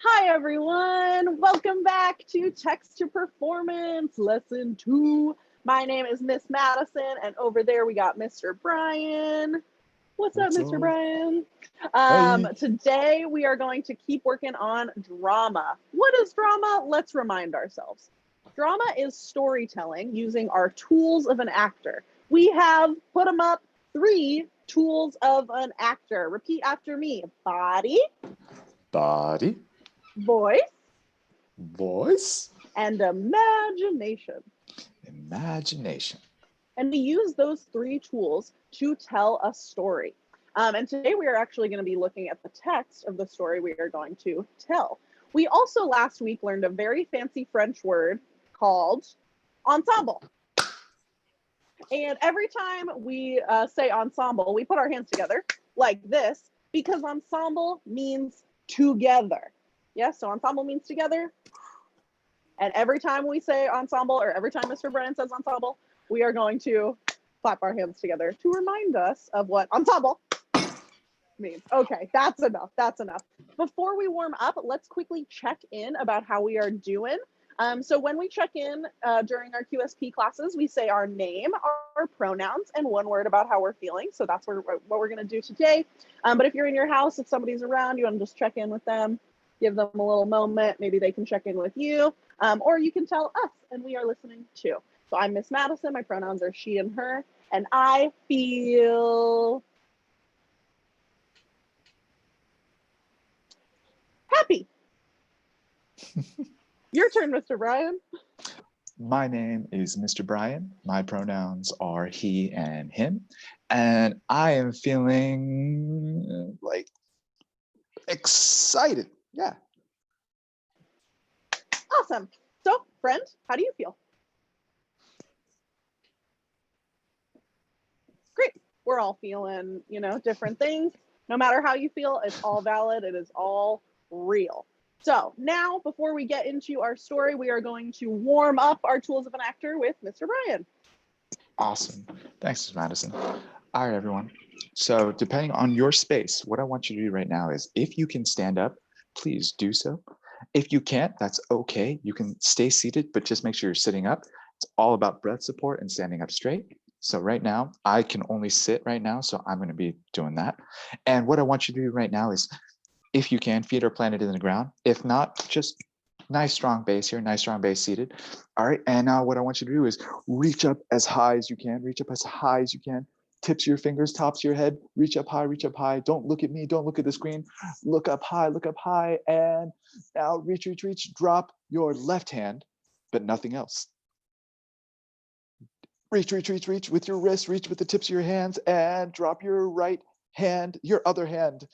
Hi everyone, welcome back to Text to Performance Lesson 2. My name is Miss Madison and over there we got Mr. Bryan. What's up, What's Mr. up? Bryan? Hey. Today we are going to keep working on drama. What is drama? Let's remind ourselves. Drama is storytelling using our tools of an actor. We have put them up, 3 tools of an actor. Repeat after me. Body, Body, voice, voice, and imagination. imagination. And we use those 3 tools to tell a story. And today we are actually going to be looking at the text of the story we are going to tell. We also last week learned a very fancy French word called ensemble. And every time we say ensemble, we put our hands together like this because ensemble means together. Yes, so ensemble means together. And every time we say ensemble, or every time Mr. Bryan says ensemble, we are going to clap our hands together to remind us of what ensemble means. Okay, that's enough. That's enough. Before we warm up, let's quickly check in about how we are doing. So when we check in during our QSP classes, we say our name, our pronouns, and 1 word about how we're feeling. So that's what we're going to do today. But if you're in your house, if somebody's around, you want to just check in with them, give them a little moment. Maybe they can check in with you, or you can tell us, and we are listening too. So I'm Miss Madison. My pronouns are she and her, and I feel happy. Your turn, Mr. Bryan. My name is Mr. Bryan. My pronouns are he and him. And I am feeling like excited. Yeah. Awesome. So, friend, how do you feel? Great. We're all feeling, different things. No matter how you feel, it's all valid. It is all real. So now, before we get into our story, we are going to warm up our tools of an actor with Mr. Bryan. Awesome. Thanks, Ms. Madison. All right, everyone. So depending on your space, what I want you to do right now is if you can stand up, please do so. If you can't, that's okay. You can stay seated, but just make sure you're sitting up. It's all about breath support and standing up straight. So right now, I can only sit right now, so I'm going to be doing that. And what I want you to do right now is, if you can, feet are planted in the ground. If not, just nice strong base here, nice strong base seated. All right, and now what I want you to do is reach up as high as you can, reach up as high as you can. Tips of your fingers, tops of your head, reach up high, reach up high. Don't look at me, don't look at the screen. Look up high, and now reach, reach, reach. Drop your left hand, but nothing else. Reach, reach, reach, reach with your wrist, reach with the tips of your hands, and drop your right hand, your other hand,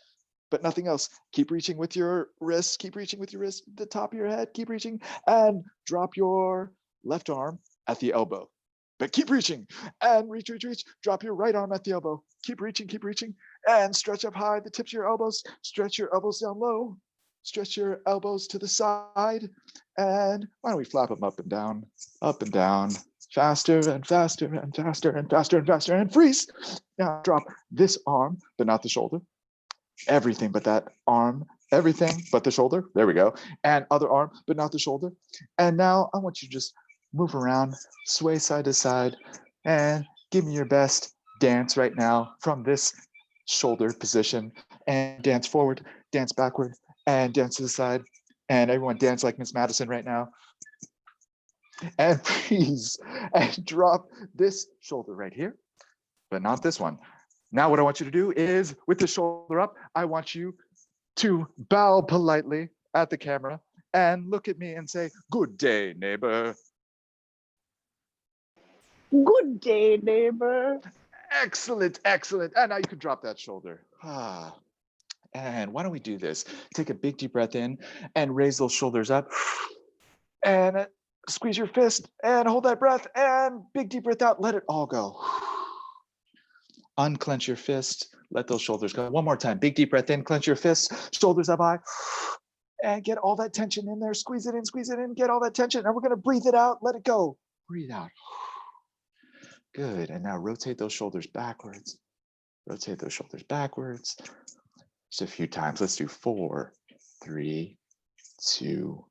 but nothing else. Keep reaching with your wrist, keep reaching with your wrist, the top of your head, keep reaching, and drop your left arm at the elbow. But keep reaching, and reach, reach, reach. Drop your right arm at the elbow. Keep reaching, and stretch up high, the tips of your elbows. Stretch your elbows down low. Stretch your elbows to the side. And why don't we flap them up and down, faster and faster and faster and faster and faster, and freeze. Now drop this arm, but not the shoulder. Everything but that arm, everything but the shoulder. There we go. And other arm, but not the shoulder. And now I want you to just move around, sway side to side, and give me your best dance right now from this shoulder position. And dance forward, dance backward, and dance to the side. And everyone dance like Miss Madison right now. And freeze, and drop this shoulder right here, but not this one. Now what I want you to do is, with the shoulder up, I want you to bow politely at the camera and look at me and say, "Good day, neighbor." Good day, neighbor. Excellent, excellent. And now you can drop that shoulder. And why don't we do this? Take a big deep breath in and raise those shoulders up. And squeeze your fist and hold that breath and big deep breath out. Let it all go. Unclench your fist, let those shoulders go. One more time, big deep breath in, clench your fist, shoulders up high, and get all that tension in there. Squeeze it in, get all that tension. And we're gonna breathe it out, let it go. Breathe out. Good, and now rotate those shoulders backwards. Rotate those shoulders backwards. Just a few times, let's do 4, 3, 2,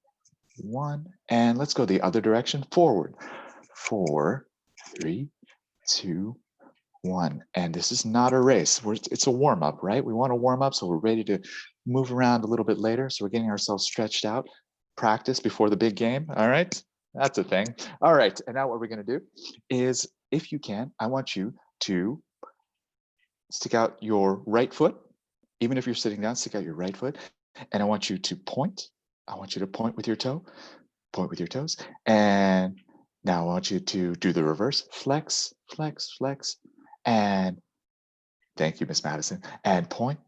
1. And let's go the other direction, forward. 4, 3, 2, 1. And this is not a race. It's a warm up, right? We want to warm up so we're ready to move around a little bit later. So we're getting ourselves stretched out, practice before the big game. All right, that's a thing. All right, and now what we're going to do is, if you can, I want you to stick out your right foot. Even if you're sitting down, stick out your right foot. And I want you to point. I want you to point with your toe, point with your toes. And now I want you to do the reverse, flex, flex, flex. And thank you, Miss Madison. And point.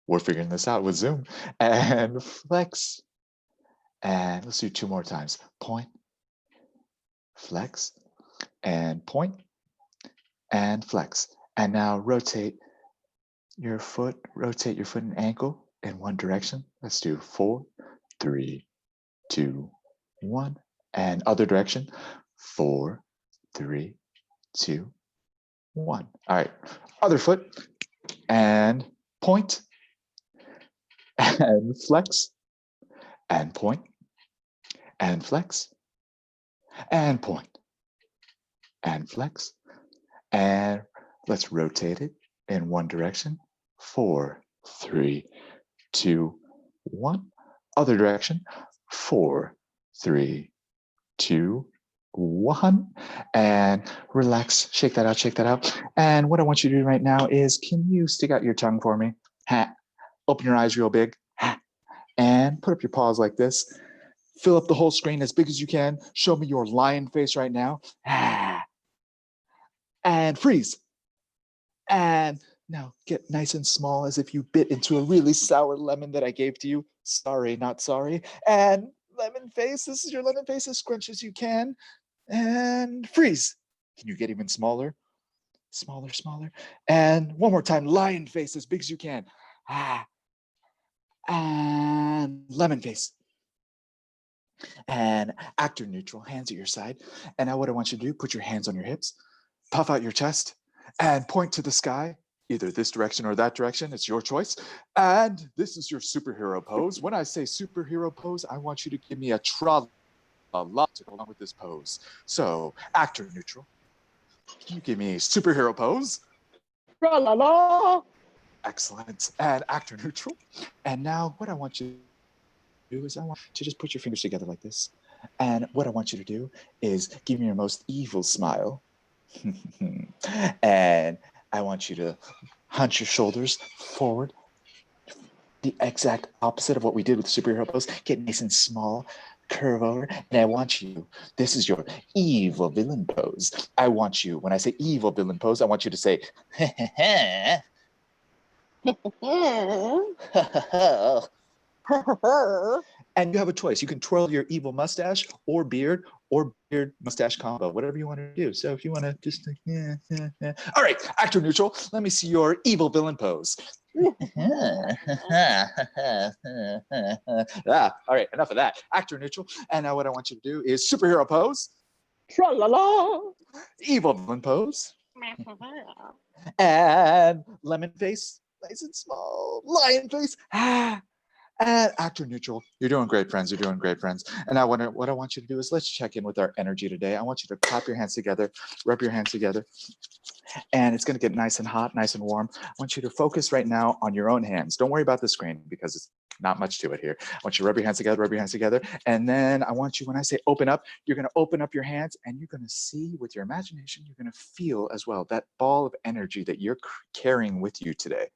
We're figuring this out with Zoom. And flex. And let's do 2 more times. Point, flex, and point, and flex. And now rotate your foot and ankle in one direction. Let's do 4, 3, 2, 1. And other direction. 4, 3, 2, 1. All right, other foot, and point, and flex, and point, and flex, and point, and flex. And let's rotate it in one direction. 4, 3, 2, 1. Other direction. 4, 3, 2, 1. And relax, shake that out, shake that out. And what I want you to do right now is, can you stick out your tongue for me? Ha. Open your eyes real big. Ha. And put up your paws like this. Fill up the whole screen as big as you can. Show me your lion face right now. Ha. And freeze. And now get nice and small as if you bit into a really sour lemon that I gave to you. Sorry, not sorry. And lemon face, this is your lemon face, as scrunch as you can. And freeze. Can you get even smaller? Smaller, smaller. And one more time, lion face, as big as you can. Ah. And lemon face. And actor neutral, hands at your side. And now what I want you to do, put your hands on your hips, puff out your chest, and point to the sky, either this direction or that direction. It's your choice. And this is your superhero pose. When I say superhero pose, I want you to give me a tra-la-la to go along with this pose. So, actor neutral, can you give me a superhero pose? Tra-la-la. Excellent. And actor neutral. And now what I want you to do is, I want you to just put your fingers together like this. And what I want you to do is give me your most evil smile. And I want you to hunch your shoulders forward, the exact opposite of what we did with the superhero pose. Get nice and small, curve over, and I want you, this is your evil villain pose. I want you, when I say evil villain pose, I want you to say, and you have a choice. You can twirl your evil mustache or beard mustache combo, whatever you want to do. So if you want to just, All right, actor neutral, let me see your evil villain pose. All right, enough of that. Actor neutral. And now what I want you to do is superhero pose. Tra-la-la. Evil villain pose. And lemon face, nice and small. Lion face. And actor neutral. You're doing great, friends. You're doing great, friends. And now what I want you to do is, let's check in with our energy today. I want you to clap your hands together, rub your hands together. And it's going to get nice and hot, nice and warm. I want you to focus right now on your own hands. Don't worry about the screen because it's not much to it here. I want you to rub your hands together. And then I want you, when I say open up, you're going to open up your hands and you're going to see with your imagination, you're going to feel as well that ball of energy that you're carrying with you today.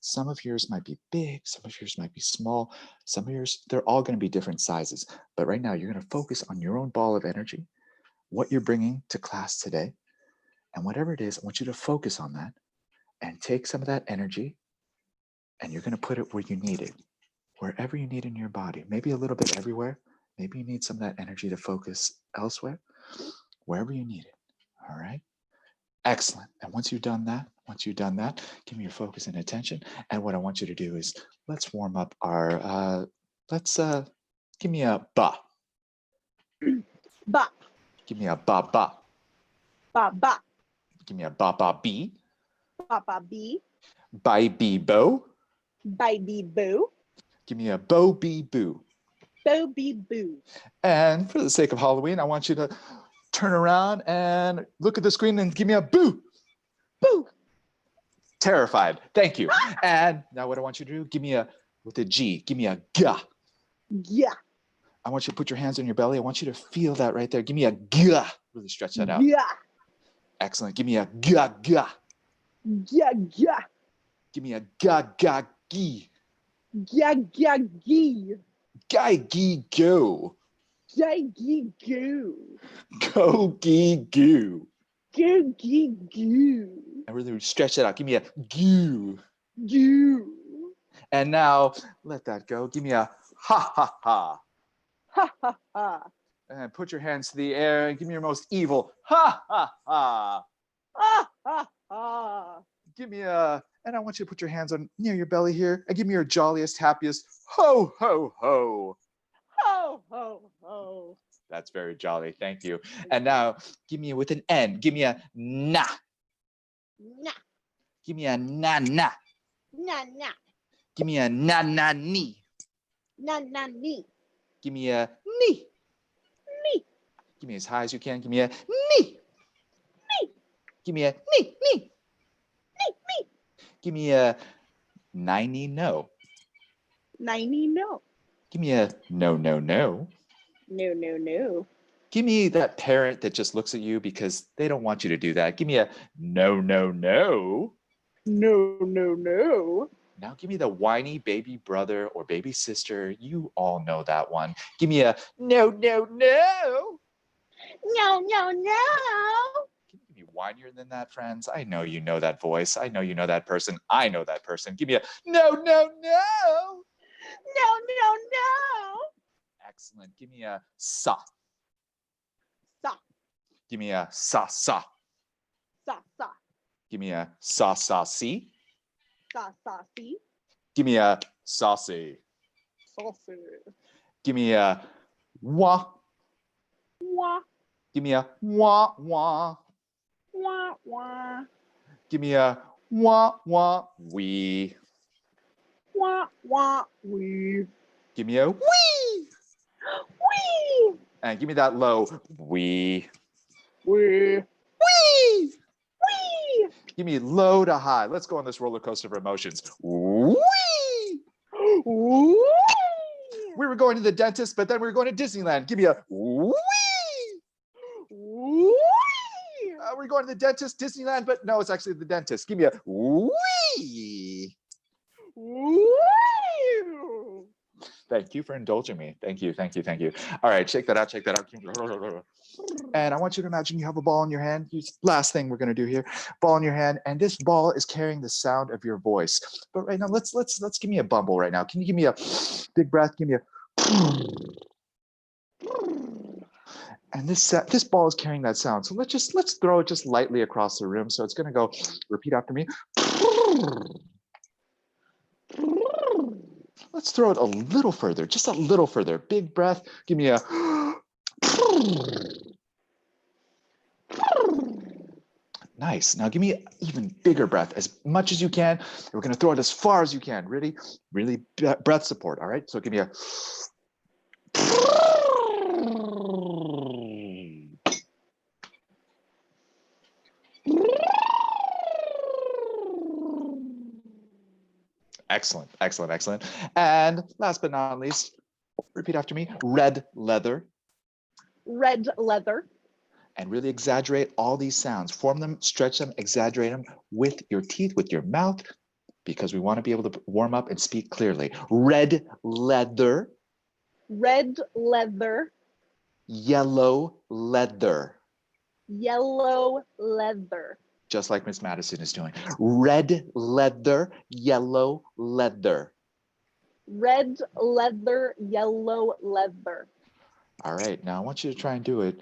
Some of yours might be big, some of yours might be small, some of yours, they're all going to be different sizes. But right now, you're going to focus on your own ball of energy, what you're bringing to class today. And whatever it is, I want you to focus on that and take some of that energy and you're going to put it where you need it, wherever you need in your body, maybe a little bit everywhere. Maybe you need some of that energy to focus elsewhere, wherever you need it. All right. Excellent. And once you've done that, give me your focus and attention. And what I want you to do is, let's warm up our, give me a ba. Ba. Give me a ba ba. Ba ba. Give me a ba ba bee. Ba ba bee. Bye bee bo. Bye bee boo. Give me a bo bee boo. Bo beep boo. And for the sake of Halloween, I want you to turn around and look at the screen and give me a boo. Boo. Terrified. Thank you. And now what I want you to do, give me a, with a G, give me a gah. Yeah. I want you to put your hands on your belly. I want you to feel that right there. Give me a gah. Really stretch that out. Yeah. Excellent. Give me a gah, gah. Yeah. Yeah. Give me a gah, gah, gee. Yeah. Yeah. Gee. Guy, gee, go. Gee. Gee. Goo. Go, gee, goo. Goo. Gee. Goo. And really stretch that out. Give me a goo. Goo. And now let that go. Give me a ha, ha, ha. Ha ha ha. And put your hands to the air and give me your most evil ha, ha, ha. Ha ha ha. Give me a, and I want you to put your hands on near your belly here and give me your jolliest, happiest ho, ho, ho. Ho ho ho. That's very jolly. Thank you. And now give me with an N. Give me a na. Na. Give me a na, na. Na na. Give me a na, na, ni. Na na ni. Give me a ni. Ni. Give me as high as you can. Give me a ni. Ni. Give me a ni, ni. Ni. Ni. Give me a 90 no. 90 no. Give me a no, no, no. No no no. Give me that parent that just looks at you because they don't want you to do that. Give me a no, no, no. No no no. Now give me the whiny baby brother or baby sister. You all know that one. Give me a no, no, no. No no no. Can you be whinier than that, friends? I know you know that voice. I know you know that person. I know that person. Give me a no, no, no. No no no. Excellent. Give me a sa. Sa Give me a sa, sa. sa sa. Give me a sa, sa, si. Sa sa si. Give me a saucy. Saucy. Give me a wah. Wah Give me a wah, wah. wah wah. Give me a wah, wah, wee. Wah wah wee. Give me a wee. Wee. And give me that low wee. Wee. Wee. Wee. Give me low to high. Let's go on this roller coaster of emotions. Wee. Wee. We were going to the dentist, but then we were going to Disneyland. Give me a wee. Wee. We're going to the dentist, Disneyland, but no, it's actually the dentist. Give me a wee. Wee. Thank you for indulging me. Thank you, thank you, thank you. All right, check that out, check that out. And I want you to imagine you have a ball in your hand. Last thing we're going to do here, ball in your hand, and this ball is carrying the sound of your voice. But right now, let's give me a bumble right now. Can you give me a big breath? Give me a. And this ball is carrying that sound. So let's throw it just lightly across the room. So it's going to go. Repeat after me. Let's throw it a little further, just a little further. Big breath. Give me a. Nice. Now give me an even bigger breath, as much as you can. We're going to throw it as far as you can. Really, really breath support. All right. So give me a. Excellent, excellent, excellent. And last but not least, repeat after me, red leather. Red leather. And really exaggerate all these sounds. Form them, stretch them, exaggerate them with your teeth, with your mouth, because we want to be able to warm up and speak clearly. Red leather. Red leather. Yellow leather. Yellow leather. Just like Miss Madison is doing. Red leather, yellow leather. Red leather, yellow leather. All right, now I want you to try and do it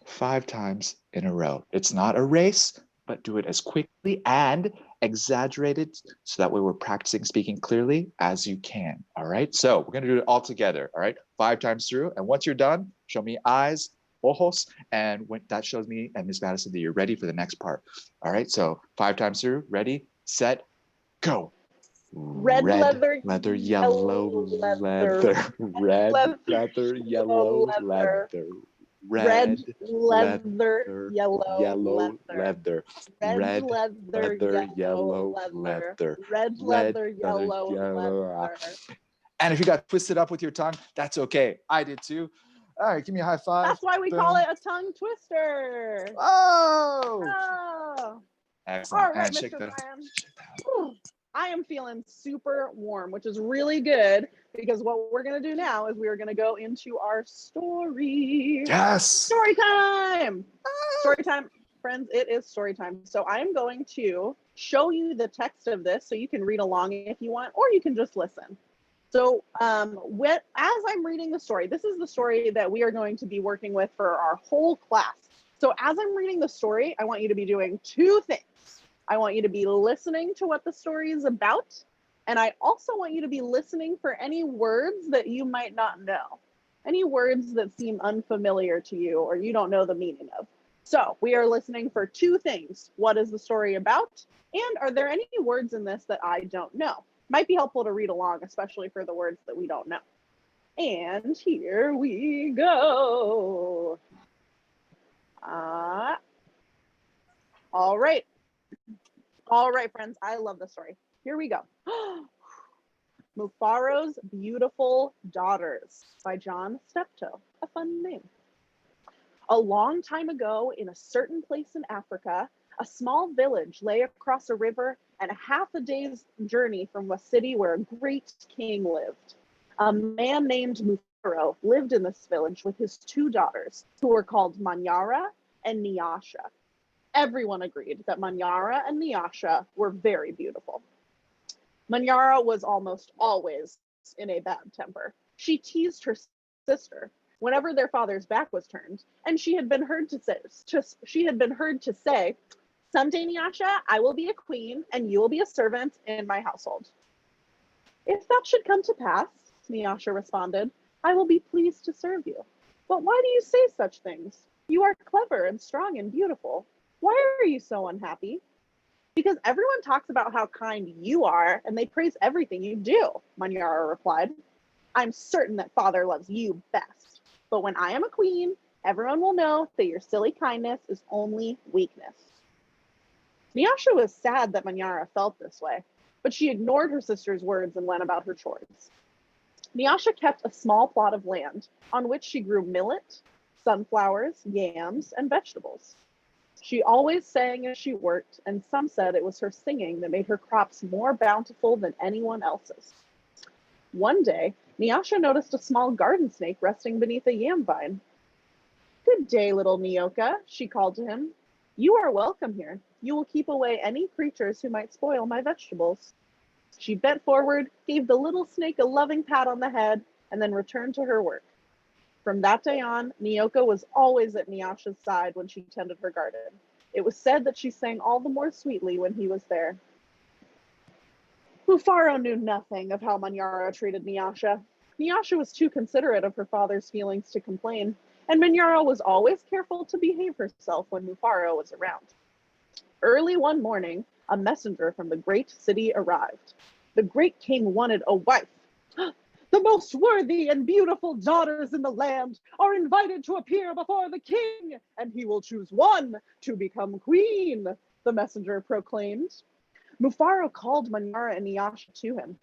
5 times in a row. It's not a race, but do it as quickly and exaggerate it so that way we're practicing speaking clearly as you can. All right, so we're gonna do it all together. All right, 5 times through. And once you're done, show me eyes, ojos, and when that shows me and Miss Madison that you're ready for the next part. All right, so 5 times through, ready, set, go. red Red leather, leather, yellow yellow leather, leather, red leather, leather, yellow yellow leather, leather, red red leather, leather, yellow yellow leather, leather, red red leather, leather, yellow yellow leather, leather, red red leather, leather, yellow yellow. leather. And if you got twisted up with your tongue, that's okay. I did too. All right, give me a high five. That's why we Boom. call it a tongue twister. Oh, Oh. excellent. All right, And shake Mr. that. Bryan. Shake that. Whew. I am feeling super warm, which is really good because what we're going to do now is we are going to go into our story. Yes. Story time. Story time. Friends, it is story time. So I am going to show you the text of this so you can read along if you want, or you can just listen. So as I'm reading the story, this is the story that we are going to be working with for our whole class. So as I'm reading the story, I want you to be doing two things. I want you to be listening to what the story is about. And I also want you to be listening for any words that you might not know, any words that seem unfamiliar to you or you don't know the meaning of. So we are listening for two things. What is the story about? And are there any words in this that I don't know? Might be helpful to read along, especially for the words that we don't know. And here we go. All right. All right, friends, I love this story. Here we go. Mufaro's Beautiful Daughters by John Steptoe, a fun name. A long time ago, in a certain place in Africa, a small village lay across a river and a half a day's journey from a city where a great king lived. A man named Mufaro lived in this village with his two daughters, who were called Manyara and Nyasha. Everyone agreed that Manyara and Nyasha were very beautiful. Manyara was almost always in a bad temper. She teased her sister whenever their father's back was turned, and she had been heard to say, "Someday, Nyasha, I will be a queen, and you will be a servant in my household." "If that should come to pass," Nyasha responded, "I will be pleased to serve you. But why do you say such things? You are clever and strong and beautiful. Why are you so unhappy?" "Because everyone talks about how kind you are, and they praise everything you do," Manyara replied. "I'm certain that father loves you best. But when I am a queen, everyone will know that your silly kindness is only weakness." Nyasha was sad that Manyara felt this way, but she ignored her sister's words and went about her chores. Nyasha kept a small plot of land on which she grew millet, sunflowers, yams, and vegetables. She always sang as she worked, and some said it was her singing that made her crops more bountiful than anyone else's. One day, Nyasha noticed a small garden snake resting beneath a yam vine. "Good day, little Nyoka," she called to him. "You are welcome here. You will keep away any creatures who might spoil my vegetables." She bent forward, gave the little snake a loving pat on the head, and then returned to her work. From that day on, Nyoka was always at Nyasha's side when she tended her garden. It was said that she sang all the more sweetly when he was there. Mufaro knew nothing of how Manyara treated Nyasha. Nyasha was too considerate of her father's feelings to complain, and Manyara was always careful to behave herself when Mufaro was around. Early one morning, a messenger from the great city arrived. The great king wanted a wife. "The most worthy and beautiful daughters in the land are invited to appear before the king, and he will choose one to become queen," the messenger proclaimed. Mufaro called Manyara and Nyasha to him.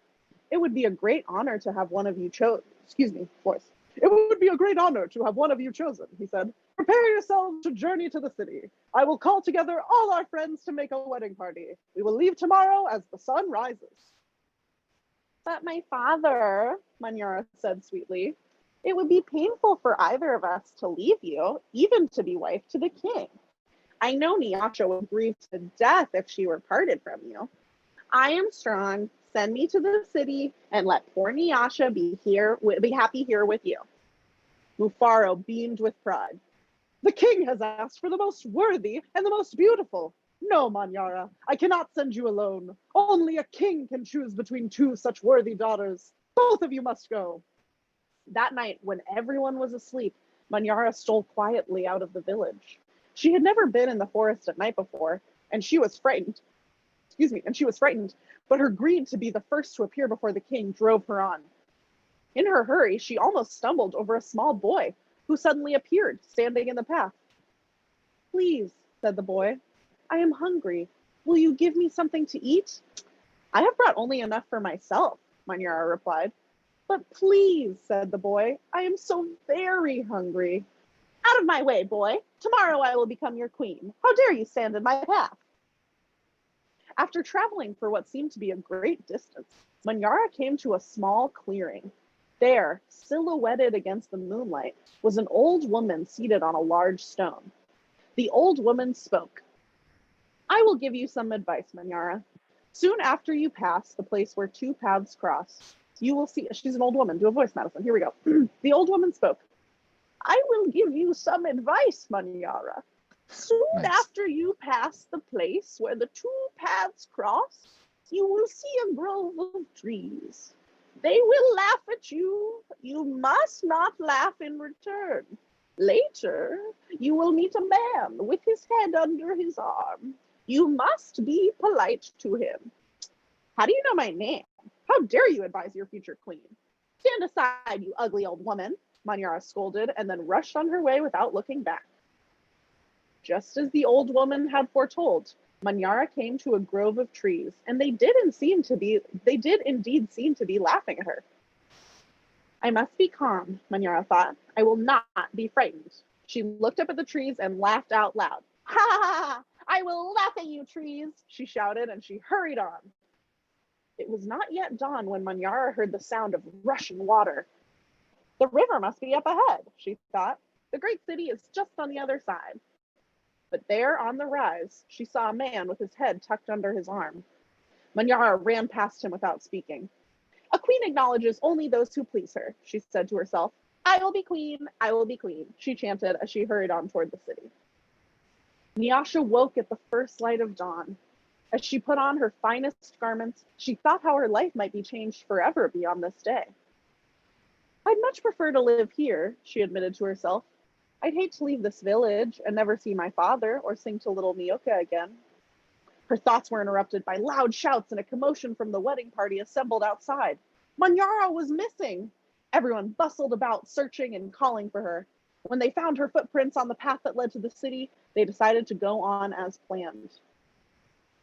"It would be a great honor to have one of you It would be a great honor to have one of you chosen," he said. "Prepare yourselves to journey to the city. I will call together all our friends to make a wedding party. We will leave tomorrow as the sun rises." "But my father," Manyara said sweetly, "it would be painful for either of us to leave you, even to be wife to the king. I know Nyasha would grieve to death if she were parted from you. I am strong. Send me to the city and let poor Nyasha be happy here with you." Mufaro beamed with pride. "The king has asked for the most worthy and the most beautiful. No, Manyara, I cannot send you alone. Only a king can choose between two such worthy daughters. Both of you must go." That night, when everyone was asleep, Manyara stole quietly out of the village. She had never been in the forest at night before, and she was frightened. but her greed to be the first to appear before the king drove her on. In her hurry, she almost stumbled over a small boy who suddenly appeared, standing in the path. "Please," said the boy, "I am hungry. Will you give me something to eat?" "I have brought only enough for myself," Manyara replied. "But please," said the boy, "I am so very hungry." "Out of my way, boy. Tomorrow I will become your queen. How dare you stand in my path?" After traveling for what seemed to be a great distance, Manyara came to a small clearing. There, silhouetted against the moonlight, was an old woman seated on a large stone. The old woman spoke. "I will give you some advice, Manyara. Soon after you pass the place where two paths cross, you will see," she's an old woman, do a voice, Madison, here we go. The old woman spoke. "I will give you some advice, Manyara. Soon after you pass the place where the two paths cross, you will see a grove of trees. They will laugh at you. You must not laugh in return. Later, you will meet a man with his head under his arm. You must be polite to him." "How do you know my name? How dare you advise your future queen?" "Stand aside, you ugly old woman," Manyara scolded, and then rushed on her way without looking back. Just as the old woman had foretold, Manyara came to a grove of trees, and they did indeed seem to be laughing at her. "I must be calm," Manyara thought. "I will not be frightened." She looked up at the trees and laughed out loud. "Ha ha ha! I will laugh at you, trees!" she shouted, and she hurried on. It was not yet dawn when Manyara heard the sound of rushing water. "The river must be up ahead," she thought. "The great city is just on the other side." But there on the rise, she saw a man with his head tucked under his arm. Manyara ran past him without speaking. "A queen acknowledges only those who please her," she said to herself. "I will be queen, I will be queen," she chanted as she hurried on toward the city. Nyasha woke at the first light of dawn. As she put on her finest garments, she thought how her life might be changed forever beyond this day. "I'd much prefer to live here," she admitted to herself. "I'd hate to leave this village and never see my father or sing to little Nyoka again." Her thoughts were interrupted by loud shouts and a commotion from the wedding party assembled outside. Manyara was missing! Everyone bustled about, searching and calling for her. When they found her footprints on the path that led to the city, they decided to go on as planned.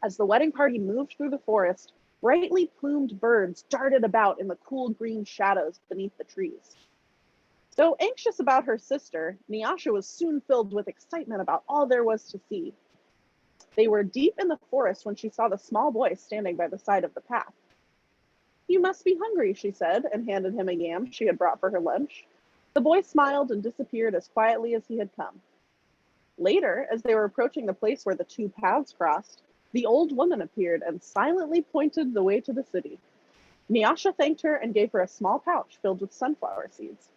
As the wedding party moved through the forest, brightly plumed birds darted about in the cool green shadows beneath the trees. Though anxious about her sister, Nyasha was soon filled with excitement about all there was to see. They were deep in the forest when she saw the small boy standing by the side of the path. "You must be hungry," she said, and handed him a yam she had brought for her lunch. The boy smiled and disappeared as quietly as he had come. Later, as they were approaching the place where the two paths crossed, the old woman appeared and silently pointed the way to the city. Nyasha thanked her and gave her a small pouch filled with sunflower seeds.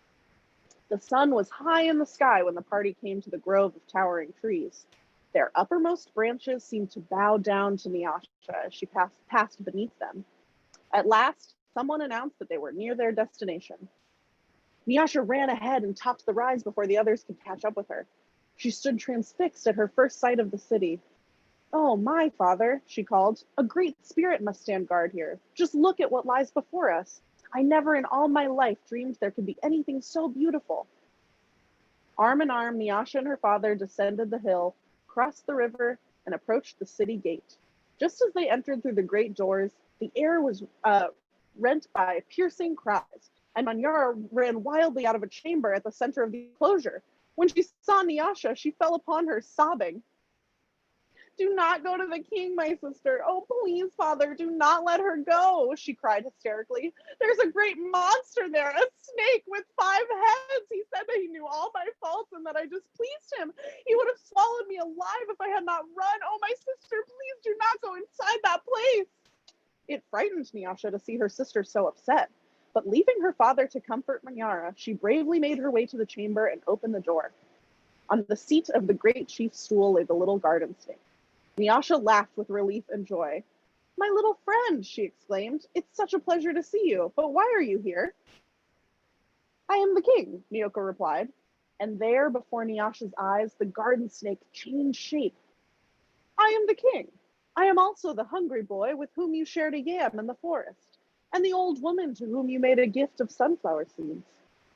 The sun was high in the sky when the party came to the grove of towering trees. Their uppermost branches seemed to bow down to Nyasha as she passed beneath them. At last, someone announced that they were near their destination. Nyasha ran ahead and topped the rise before the others could catch up with her. She stood transfixed at her first sight of the city. "Oh, my father," she called, "a great spirit must stand guard here. Just look at what lies before us. I never in all my life dreamed there could be anything so beautiful." Arm in arm, Nyasha and her father descended the hill, crossed the river, and approached the city gate. Just as they entered through the great doors, the air was rent by piercing cries, and Manyara ran wildly out of a chamber at the center of the enclosure. When she saw Nyasha, she fell upon her, sobbing. "Do not go to the king, my sister. Oh, please, father, do not let her go," she cried hysterically. "There's a great monster there, a snake with 5 heads. He said that he knew all my faults and that I displeased him. He would have swallowed me alive if I had not run. Oh, my sister, please do not go inside that place." It frightened Nyasha to see her sister so upset, but leaving her father to comfort Manyara, she bravely made her way to the chamber and opened the door. On the seat of the great chief's stool lay the little garden snake. Nyasha laughed with relief and joy. "My little friend," she exclaimed, "it's such a pleasure to see you, but why are you here?" "I am the king," Nyoka replied, and there before Nyasha's eyes the garden snake changed shape. "I am the king. I am also the hungry boy with whom you shared a yam in the forest, and the old woman to whom you made a gift of sunflower seeds.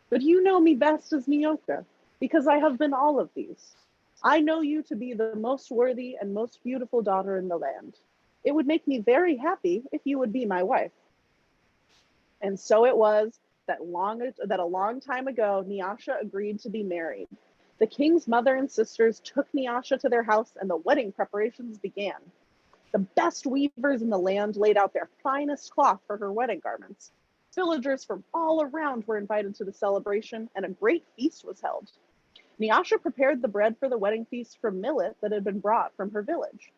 But you know me best as Nyoka, because I have been all of these. I know you to be the most worthy and most beautiful daughter in the land. It would make me very happy if you would be my wife. And so it was that a long time ago, Nyasha agreed to be married. The king's mother and sisters took Nyasha to their house and the wedding preparations began. The best weavers in the land laid out their finest cloth for her wedding garments. Villagers from all around were invited to the celebration, and a great feast was held. Nyasha prepared the bread for the wedding feast from millet that had been brought from her village.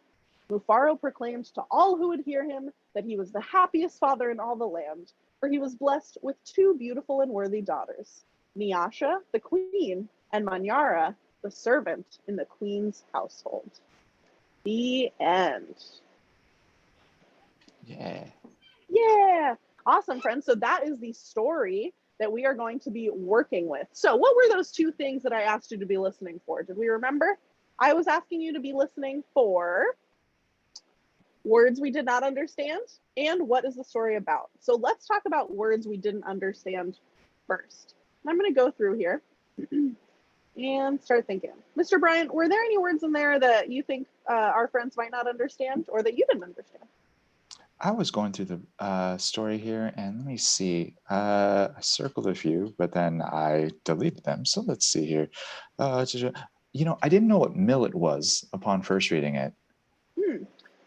Mufaro proclaimed to all who would hear him that he was the happiest father in all the land, for he was blessed with two beautiful and worthy daughters, Nyasha, the queen, and Manyara, the servant in the queen's household. The end. Yeah. Yeah. Awesome, friends. So that is the story that we are going to be working with. So what were those two things that I asked you to be listening for? Did we remember? I was asking you to be listening for words we did not understand and what is the story about. So let's talk about words we didn't understand first. And I'm going to go through here and start thinking. Mr. Bryan, were there any words in there that you think our friends might not understand or that you didn't understand? I was going through the story here, and let me see. I circled a few, but then I deleted them. So let's see here. I didn't know what millet was upon first reading it.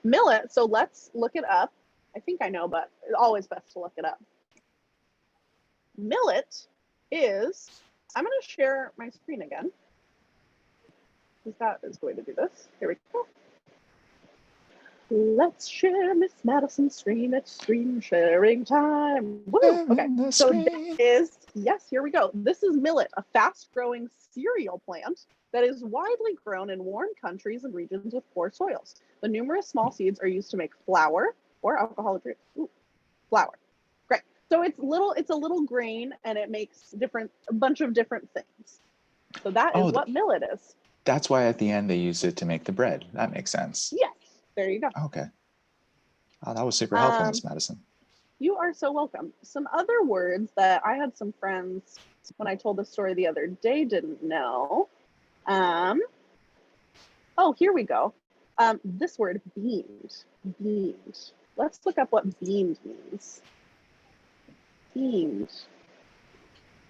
Millet, so let's look it up. I think I know, but it's always best to look it up. Millet is, I'm going to share my screen again. That is going to do this. Here we go. Let's share Miss Madison's screen. It's screen sharing time. Woo! Okay, so this is, yes, here we go. This is millet, a fast-growing cereal plant that is widely grown in warm countries and regions with poor soils. The numerous small seeds are used to make flour or alcoholic drinks. Ooh, flour. Great. So it's a little grain, and it makes a bunch of different things. So that is what millet is. That's why at the end they use it to make the bread. That makes sense. Yes. There you go. Okay. Oh, that was super helpful, Miss Madison. You are so welcome. Some other words that I had some friends when I told the story the other day didn't know. Oh, here we go. This word beamed. Beamed. Let's look up what beamed means. Beamed.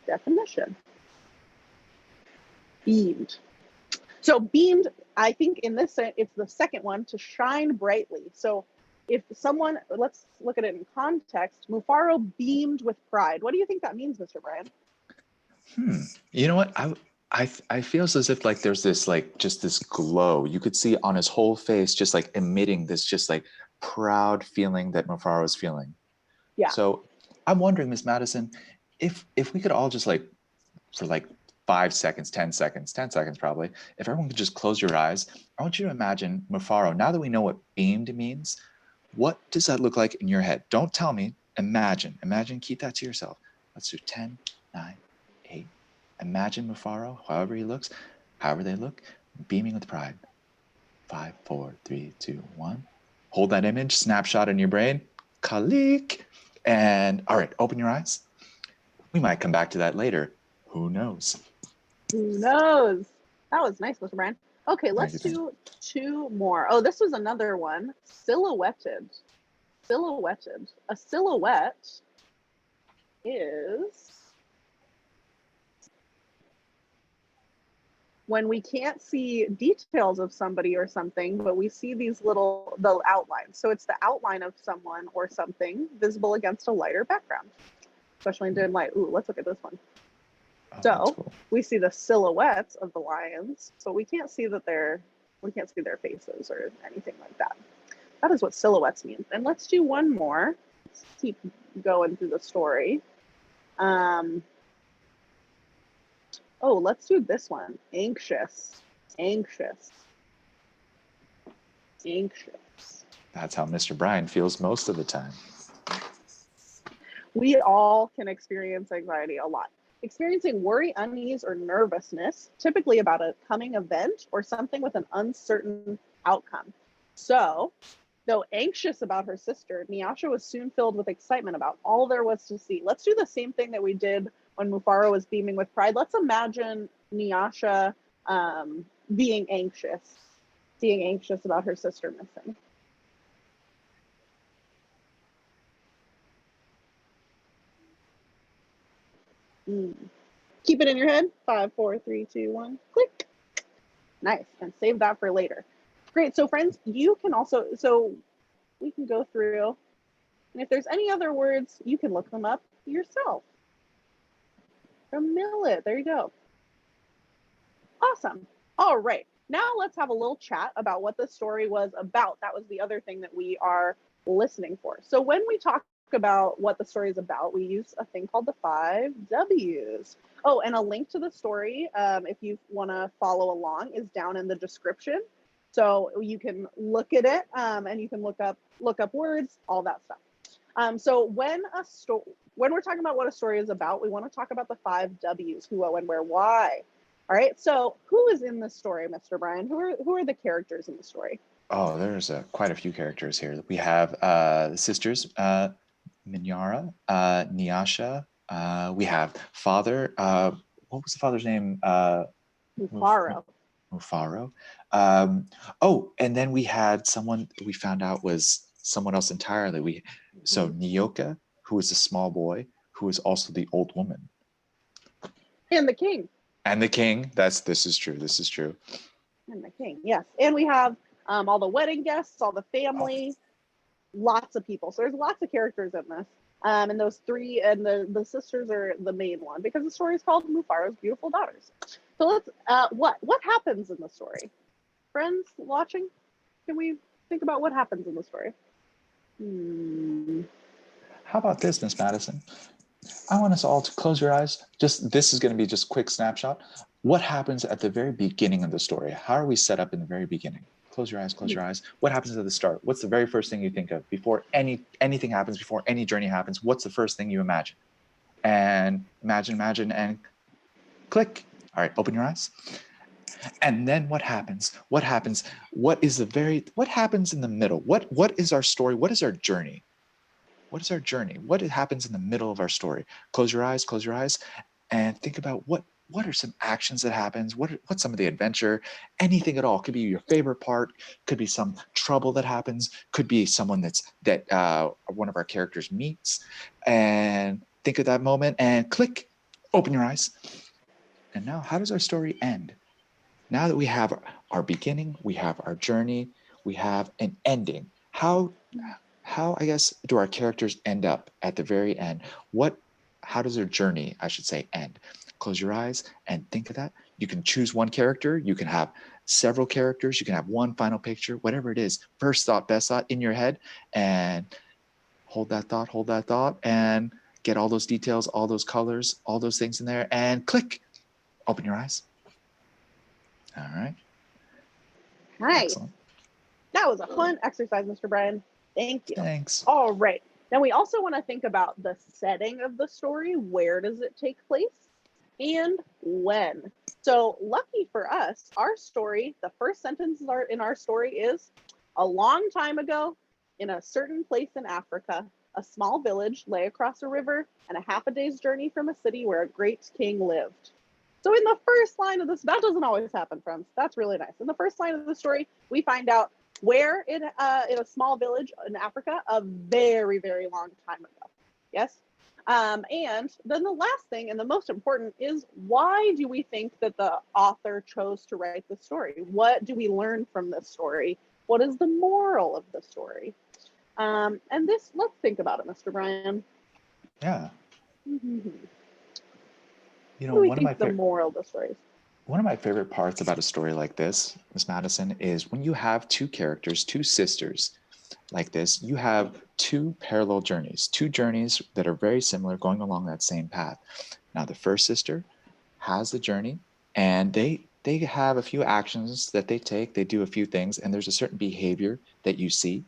Definition. Beamed. So beamed, I think in this, it's the second one, to shine brightly. So if someone, let's look at it in context, Mufaro beamed with pride. What do you think that means, Mr. Bryan? You know what? I feel as if like there's this like just this glow. You could see on his whole face just like emitting this just like proud feeling that Mufaro is feeling. Yeah. So I'm wondering, Miss Madison, if we could all just like for like 5 seconds, 10 seconds, 10 seconds probably, if everyone could just close your eyes, I want you to imagine Mufaro. Now that we know what beamed means, what does that look like in your head? Don't tell me. Imagine, keep that to yourself. Let's do 10, 9, 8. Imagine Mufaro, however he looks, however they look, beaming with pride. 5, 4, 3, 2, 1. Hold that image, snapshot in your brain. Kalik. And all right, open your eyes. We might come back to that later. Who knows? Who knows? That was nice, Mr. Bryan. Okay, let's do 2 more. Oh, this was another one. Silhouetted. Silhouetted. A silhouette is when we can't see details of somebody or something, but we see the outlines. So it's the outline of someone or something visible against a lighter background, especially in dim light. Ooh, let's look at this one. So cool. We see the silhouettes of the lions, but we can't see their faces or anything like that. That is what silhouettes mean. And let's do one more. Let's keep going through the story. Let's do this one. Anxious. That's how Mr. Bryan feels most of the time. We all can experience anxiety a lot. Experiencing worry, unease, or nervousness, typically about a coming event or something with an uncertain outcome. So Though anxious about her sister, Nyasha was soon filled with excitement about all there was to see. Let's do the same thing that we did when Mufaro was beaming with pride. Let's imagine Nyasha being anxious about her sister missing. Keep it in your head. 5, 4, 3, 2, 1. Click. Nice. And save that for later. Great. So friends, you can also, we can go through, and if there's any other words, you can look them up yourself. From Millit. There you go. Awesome. All right. Now let's have a little chat about what the story was about. That was the other thing that we are listening for. So when we talk about what the story is about, we use a thing called the 5 W's. Oh, and a link to the story, if you want to follow along, is down in the description. So you can look at it, and you can look up words, all that stuff. So when we're talking about what a story is about, we want to talk about the 5 W's: who, what, when, where, why. All right. So who is in this story, Mr. Bryan? Who are the characters in the story? Oh, there's quite a few characters here. We have the sisters, Minyara, Nyasha. We have father. What was the father's name? Mufaro. Mufaro. Oh, and then we had someone we found out was someone else entirely. So Nyoka, who is a small boy, who is also the old woman. And the king. And the king. This is true. This is true. And the king, yes. And we have all the wedding guests, all the family, lots of people. So there's lots of characters in this. And those 3, and the sisters are the main one, because the story is called Mufaro's Beautiful Daughters. So let's, what happens in the story? Friends watching, can we think about what happens in the story? How about this, Miss Madison? I want us all to close your eyes. This is going to be just a quick snapshot. What happens at the very beginning of the story? How are we set up in the very beginning? Close your eyes, close your eyes. What happens at the start? What's the very first thing you think of before anything happens, before any journey happens? What's the first thing you imagine? And imagine, and click. All right, open your eyes. And then what happens? What happens? What happens in the middle? What is our story? What is our journey? What is our journey? What happens in the middle of our story? Close your eyes, and think about what are some actions that happens? What's some of the adventure? Anything at all. Could be your favorite part, could be some trouble that happens, could be someone that one of our characters meets. And think of that moment and click, open your eyes. And now, how does our story end? Now that we have our beginning, we have our journey, we have an ending. How I guess do our characters end up at the very end? How does their journey, I should say, end? Close your eyes and think of that. You can choose one character, you can have several characters, you can have one final picture, whatever it is. First thought, best thought in your head, and hold that thought, and get all those details, all those colors, all those things in there, and click. Open your eyes. All right. Nice. Excellent. That was a fun exercise, Mr. Bryan. Thank you. Thanks. All right. Then we also want to think about the setting of the story. Where does it take place? And when? So lucky for us, our story, the first sentence in our story is, a long time ago, in a certain place in Africa, a small village lay across a river and a half a day's journey from a city where a great king lived. So in the first line of this, that doesn't always happen, friends. That's really nice. In the first line of the story, we find out where in a small village in Africa a very, very long time ago. Yes? And then the last thing, and the most important, is why do we think that the author chose to write the story? What do we learn from this story? What is the moral of the story? And this, let's think about it, Mr. Bryan. Yeah. Mm-hmm. You know, what do we think the moral of the story is? One of my favorite parts about a story like this, Miss Madison, is when you have 2 characters, 2 sisters like this, you have 2 parallel journeys, 2 journeys that are very similar, going along that same path. Now, the first sister has the journey, and they have a few actions that they take, they do a few things, and there's a certain behavior that you see.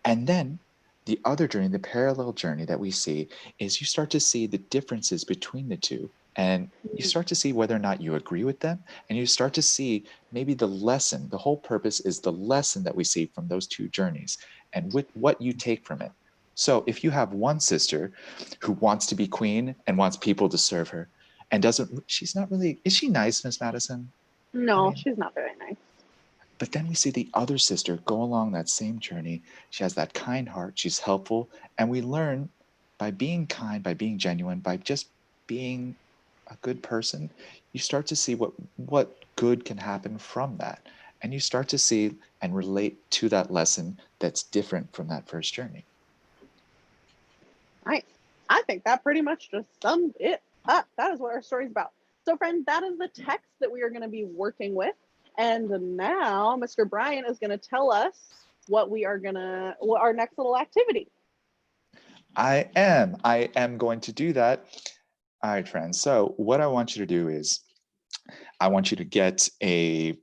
And then the other journey, the parallel journey that we see, is you start to see the differences between the 2 And you start to see whether or not you agree with them, and you start to see maybe the lesson. The whole purpose is the lesson that we see from those two journeys and with what you take from it. So if you have one sister who wants to be queen and wants people to serve her and she's not really, is she nice, Miss Madison? No, she's not very nice. But then we see the other sister go along that same journey. She has that kind heart, she's helpful, and we learn by being kind, by being genuine, by just being a good person, you start to see what good can happen from that. And you start to see and relate to that lesson that's different from that first journey. Nice. I think that pretty much just summed it up. That is what our story's about. So, friend, that is the text that we are going to be working with. And now Mr. Bryan is going to tell us what our next little activity. I am going to do that. All right, friends. So what I want you to do is I want you to get a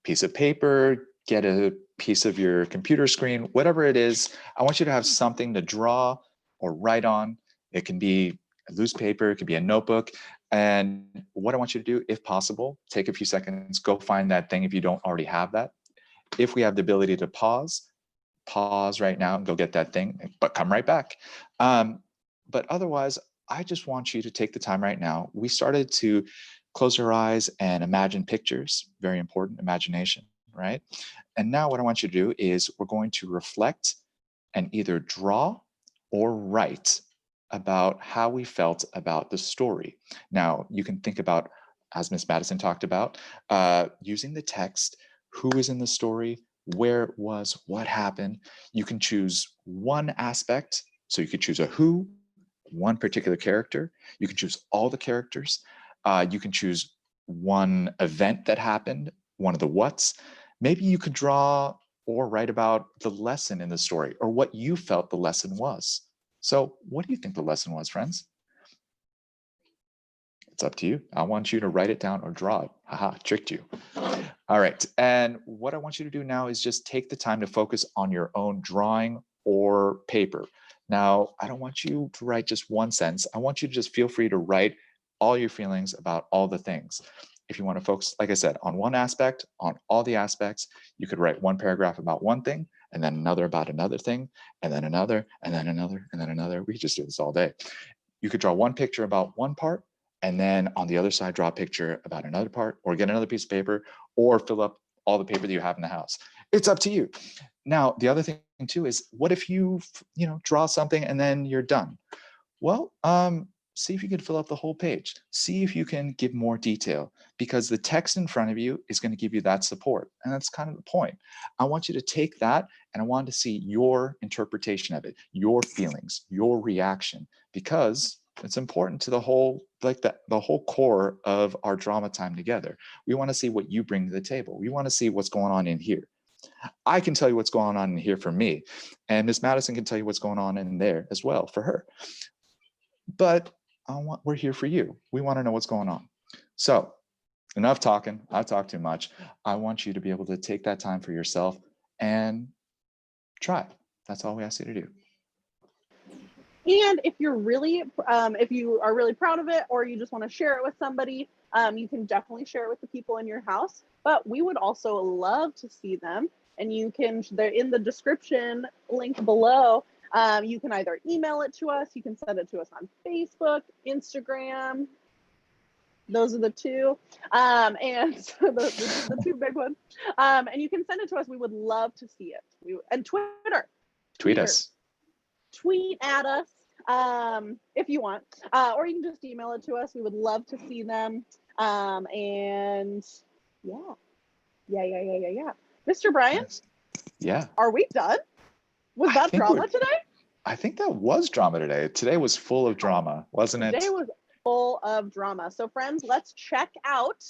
piece of paper, get a piece of your computer screen, whatever it is. I want you to have something to draw or write on. It can be a loose paper, it could be a notebook. And what I want you to do, if possible, take a few seconds, go find that thing if you don't already have that. If we have the ability to pause right now and go get that thing, but come right back. But otherwise, I just want you to take the time right now. We started to close our eyes and imagine pictures, very important, imagination, right? And now what I want you to do is we're going to reflect and either draw or write about how we felt about the story. Now, you can think about, as Miss Madison talked about, using the text, who is in the story, where it was, what happened. You can choose one aspect. So you could choose a who, one particular character. You can choose all the characters. You can choose one event that happened, one of the whats. Maybe you could draw or write about the lesson in the story or what you felt the lesson was. So what do you think the lesson was, friends? It's up to you. I want you to write it down or draw it. Haha, tricked you. All right. And what I want you to do now is just take the time to focus on your own drawing or paper. Now, I don't want you to write just one sentence. I want you to just feel free to write all your feelings about all the things. If you want to focus, like I said, on one aspect, on all the aspects, you could write one paragraph about one thing, and then another about another thing, and then another, and then another, and then another. We could just do this all day. You could draw one picture about one part, and then on the other side, draw a picture about another part, or get another piece of paper, or fill up all the paper that you have in the house. It's up to you. Now, the other thing too is, what if you draw something and then you're done? Well, see if you can fill up the whole page. See if you can give more detail, because the text in front of you is going to give you that support. And that's kind of the point. I want you to take that and I want to see your interpretation of it, your feelings, your reaction, because it's important to the whole, like the whole core of our drama time together. We want to see what you bring to the table. We want to see what's going on in here. I can tell you what's going on in here for me, and Miss Madison can tell you what's going on in there as well for her. But we're here for you. We want to know what's going on. So enough talking. I've talked too much. I want you to be able to take that time for yourself and try. That's all we ask you to do. And if you're really, if you are really proud of it, or you just want to share it with somebody, you can definitely share it with the people in your house. But we would also love to see them. And you can, they're in the description link below. You can either email it to us, you can send it to us on Facebook, Instagram. Those are the two, and so the two big ones. And you can send it to us. We would love to see it. And Twitter. Tweet us. Tweet at us if you want, or you can just email it to us. We would love to see them. And yeah. Mr. Bryan, Nice. Yeah. are we done? Was that drama today? I think that was drama today. Today was full of drama, wasn't it? Today was full of drama. So friends, let's check out.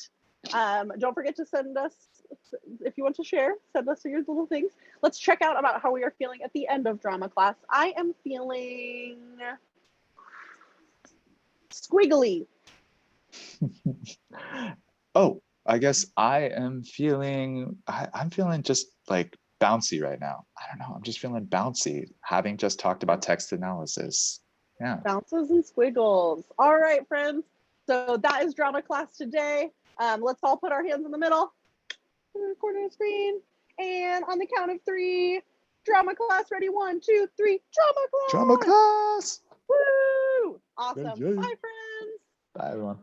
Don't forget to send us, if you want to share, send us your little things. Let's check out about how we are feeling at the end of drama class. I am feeling squiggly. Oh, I guess I am feeling, I'm feeling just like bouncy right now. I don't know. I'm just feeling bouncy, having just talked about text analysis. Yeah. Bounces and squiggles. All right, friends. So that is drama class today. Let's all put our hands in the middle, in the corner of the screen, and on the count of 3, drama class ready. 1, 2, 3, drama class. Drama class. Woo! Awesome. Yay. Bye, friends. Bye, everyone.